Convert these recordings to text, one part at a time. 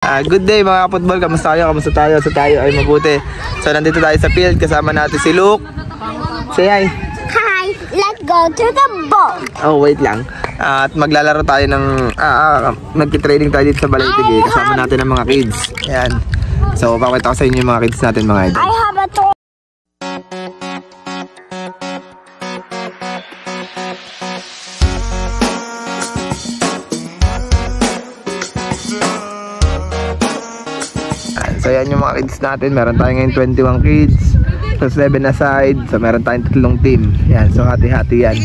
Good day mga football, kamusta kayo? Kamusta tayo? So tayo ay mabuti. So nandito tayo sa field, kasama natin si Luke. Say hi. Hi, let's go to the boat. Oh, wait lang. At maglalaro tayo ng magki-training tayo dito sa Balay-Tige. Kasama natin ang mga kids. Ayan. So pakita ko sa inyo yung mga kids natin mga idol. I have a toy. So yan yung mga kids natin. Meron tayo ngayon 21 kids. So 7 aside. So meron tayong 3 team. Yan. So hati-hati yan.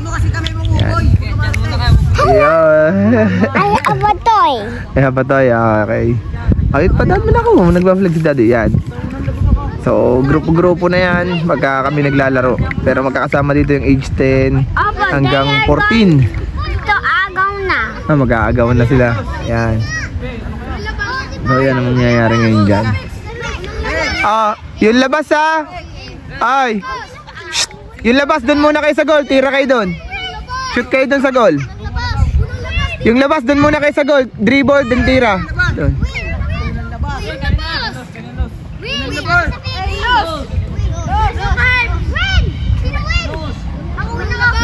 Yan. I have a toy. I have a toy. Okay. Okay, padaan mo na ako. Nagpa-vlog si daddy. Yan. So grupo-grupo na yan. Pagka kami naglalaro. Pero magkakasama dito yung age 10 hanggang 14. Ito agaw na. Mag-aagaw na sila. Yan. So yan ang mangyayari ngayon dyan. Yung labas ha. Ay. Shh. Yung labas doon muna kayo sa goal. Tira kayo doon. Shoot kayo doon sa goal. Yung labas doon muna kayo sa goal. Dribble then tira. Doon.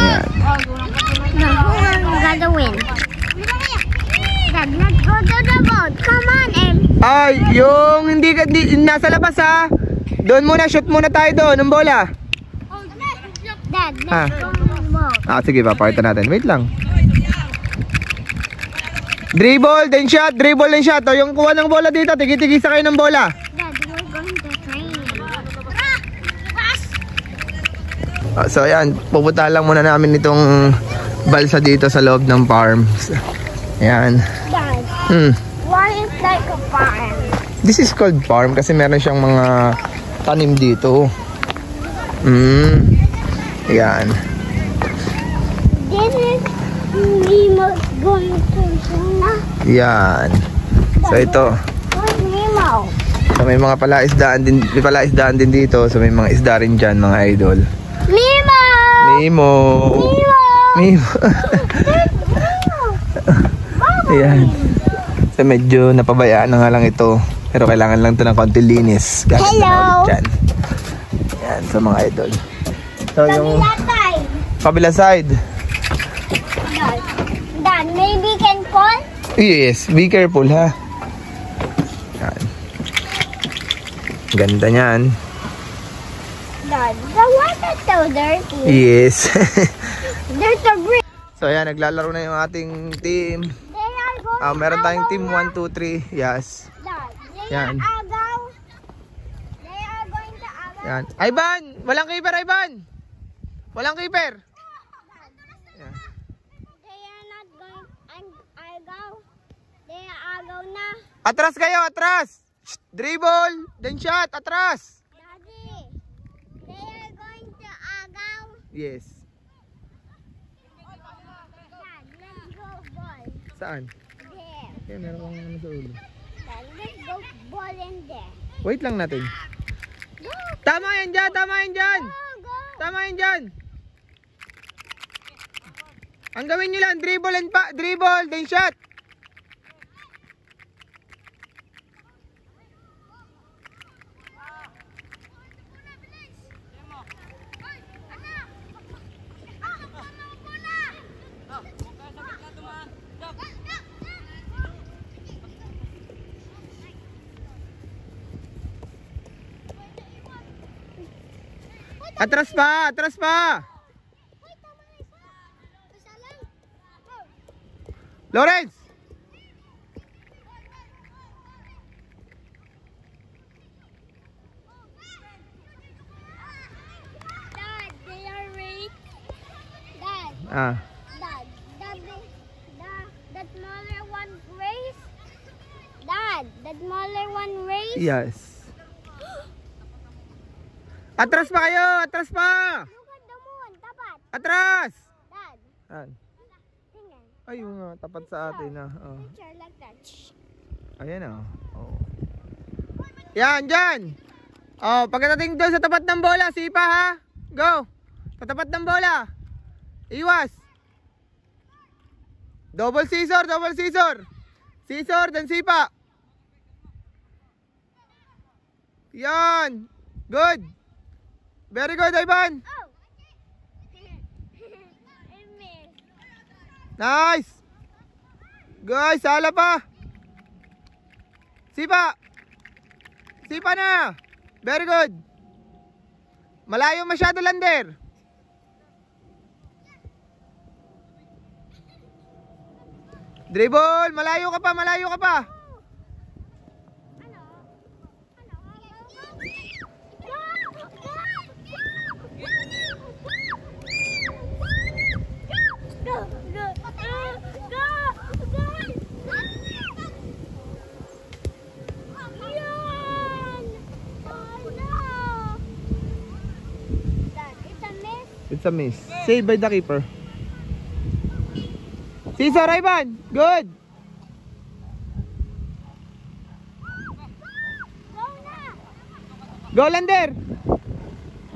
Yan. Gotta win. Dad, let's go to the boat. Come on, Em. Ay, yung hindi nasa labas ha. Doon muna, shoot muna tayo doon ng bola. Dad, let's go to the boat. Sige, papakita natin. Wait lang. Dribble, then shot. Dribble, then shot. O, yung kuha ng bola dito, tigi-tigisa kayo ng bola. Dad, we're going to train. So, ayan. Pupunta lang muna namin itong balsa dito sa loob ng farm. Ayan. Dad, why is like a farm? This is called farm kasi meron siyang mga tanim dito. Ayan. This is Nemo going to Suna. Ayan. So, ito. Where's Nemo? So, may mga palaisdaan din dito. So, may mga isda rin dyan, mga idol. Nemo! Nemo! Nemo! Ayan. So, medyo napabayaan na nga lang ito. Pero kailangan lang ito ng konti linis. Hello! Dyan. Ayan, so mga idol. So, yung Side. kabila side. Dad, maybe can fall? Yes, be careful ha. Ayan. Ganda niyan. Dad, the water's so dirty. Yes. There's a bridge. So, ayan, naglalaro na yung ating team. They are going Meron tayong team agaw 1, 2, 3. Yes. Dad, they Yan. are agaw. They are going to agaw. Yan. Ivan! Walang keeper, Ivan! Walang keeper! Yan. They are not going agaw. They are agaw na. Atras kayo, atras! Shh, dribble, then shot, atras! Daddy, they are going to agaw. Yes. Dad, let's go ball. Saan? There. Yan, meron kang ano sa ulo. Dad, let's go ball in there. Wait lang natin. Go, Tama yan dyan, tama yan dyan! go, go. Tama yan dyan! Ang gawin nyo lang, dribble, then shot! Atras pa! Atras pa! Lawrence! Dad, they are rich. Dad, Ah. Dad, the smaller one race. Dad, the smaller one race. Yes. Atras pa kayo! Atras pa! Look at the moon, tapat. Atras! Dad, Saan? tingnan. Ayun nga, tapat sa atin na. Oh. Picture like that. Shh. Ayan o. Oh. Yan, dyan! Oh, pagdating doon sa tapat ng bola, sipa ha! Go! Sa tapat ng bola! Iwas! Double scissor, double scissor! Scissor, then sipa! Yan. Good. Very good, Ivan. Oh. I missed. Nice. Guys, sala pa. Sipa. Sipa na. Very good. Malayo masyado, Lander. Dribble. Malayo ka pa, malayo ka pa. It's a miss. Saved by the keeper. Cesar, Ivan. Good. Go, Lander.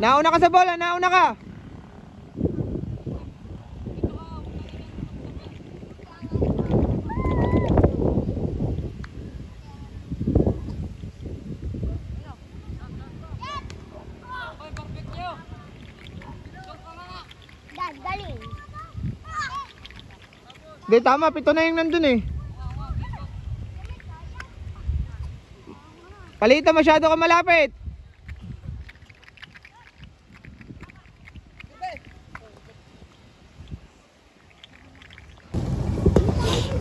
Nauna ka sa bola. Nauna ka. Galing. Hindi, tama. 7 na yung nandun eh. Palita, masyado ka malapit.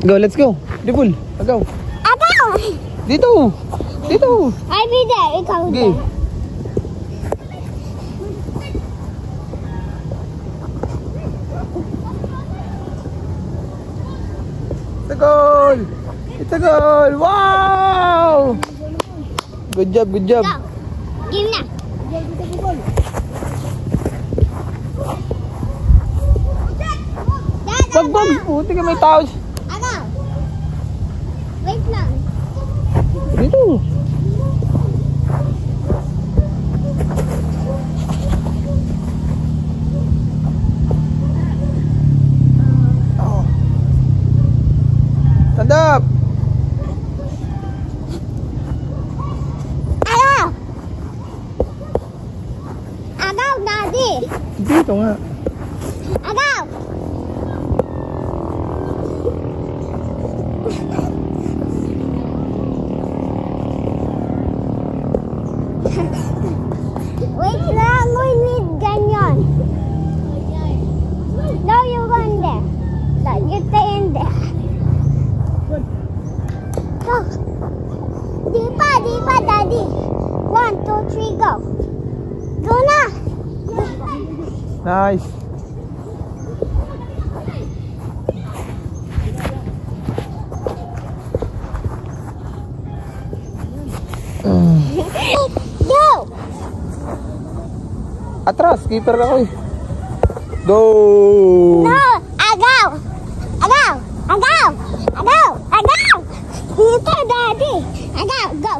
Go, let's go. Dibul, go. Agaw! Dito. Dito. I'll be there. Ikaw Okay. there. It's a goal. It's a goal. Wow. Good job, good job. Go. Game na. Dad, Wag. Puti ka, may tao. agaw. Wait lang. Dito. Stand up. Agaw! Agaw, Daddy. Dito nga. Agaw! Wait lang, we need ganyan. No, you go in there. No, you stay in there. Go. Di pa, Daddy. 1, 2, 3, go. Go na. Nice. Go. Atras, keeper ako eh. Go. No, agaw. Agaw. Agaw. Agaw. Agaw. Dito, Daddy. Agaw, go.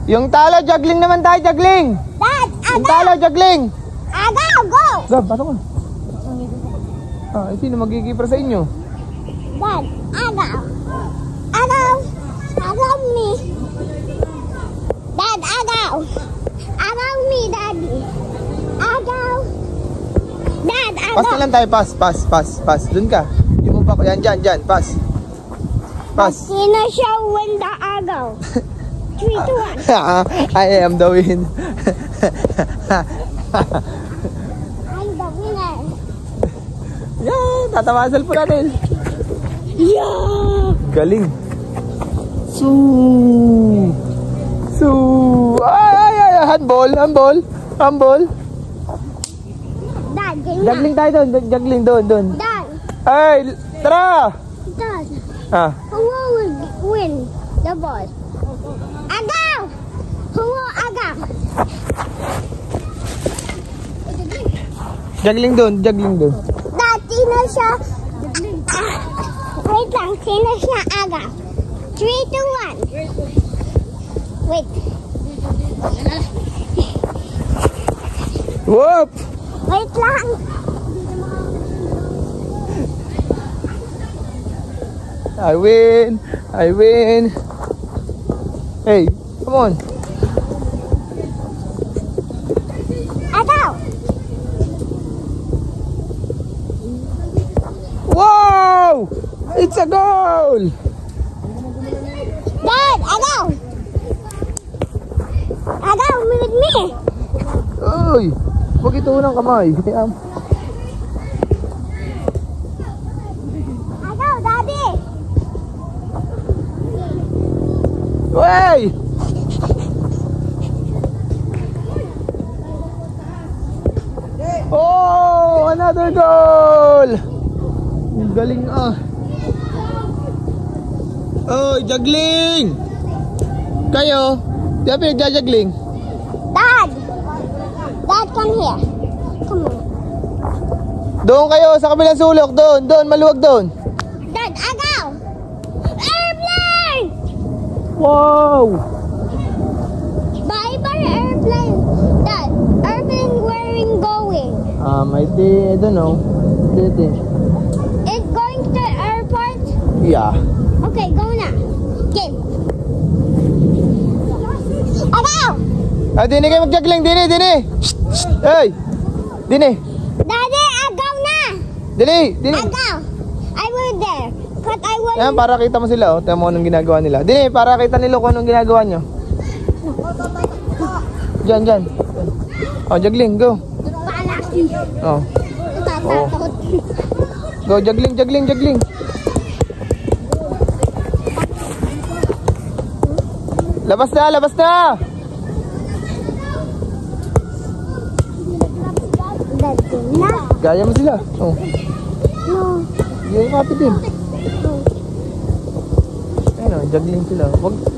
Yung talo, juggling naman tayo, juggling. Dad, Yung agaw. talo, juggling. Agaw, go. Gab, bato ka. Sino magkikipra sa inyo? Dad, agaw. Agaw. Agaw me. Dad, agaw. Agaw me, Daddy. Agaw. Dad, agaw. Pass na lang tayo, pass. Dun ka. Yung mo pa ko. Yan, dyan, pass. Pass. Sino siya win the agaw? 3 to 1. I am the win. I'm the winner. Yan, tatawasan po natin. Yeah. Galing. Ay, handball. Dad, game na. Juggling tayo doon, juggling doon. Dad, Ay, tara! Dad. Ah, Who will win the ball? Agaw! Who will agaw? juggling doon. Dad, sino siya? Wait lang, sino siya agaw? 3 to 1. Wait. Whoop! Wait lang. I win! I win! Hey, come on! Agaw! Wow! It's a goal! Dad, agaw! Agaw, with me! Uy! Huwag ito ng kamay. Agaw, Daddy! Wey! Oh! Another goal! Ang galing ah! Oh, juggling! Kayo? Di ba pinagja-juggling? Dad! Dad, come here. Come on. Doon kayo sa kabilang sulok. Doon, maluwag doon. Dad, agaw! Airplane! Wow! Bye-bye, airplane. Dad, airplane where we going? I don't know. It's going to airport? Yeah. Okay, go na. Game. Agaw! Ah, dini kayo mag-juggling. Dini. Shh, shh. Hey! Dini. Daddy, agaw na! Dini. Agaw! I will there. But I will... Ayan, para kita mo sila. Oh. Tignan mo anong ginagawa nila. Dini, para kita nila kung anong ginagawa nyo. Diyan. Oh, juggling. Go. Oh. Natatakot. Go, juggling. Labas na! Daddy na. Gaya mo sila. Oh. No. Yung kapit din. Ayun o, juggling sila.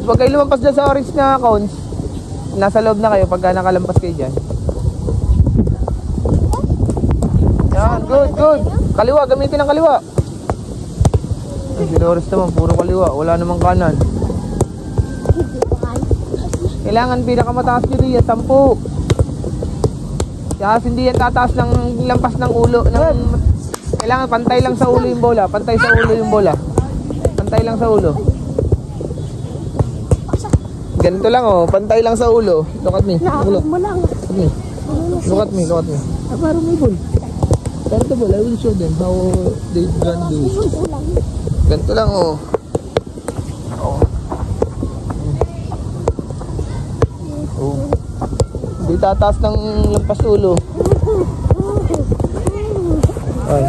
Wag kayo lumampas dyan sa orange na cones. Nasa loob na kayo pagka nakalampas kayo dyan. Yan, good. Kaliwa, gamitin ang kaliwa. Ang Dolores naman, puro kaliwa. Wala namang kanan. Kailangan pinakamataas nyo diyan, 10. Kasi hindi yan tataas ng lampas ng ulo. Kailangan pantay lang sa ulo yung bola. Pantay lang sa ulo. Ganito lang oh, pantay lang sa ulo. Look at me. Look at me. Parang may ball. Pero the ball, I will show them how they gonna do it. Ganito lang oh. Hindi tataas ng lampas ulo. Ay.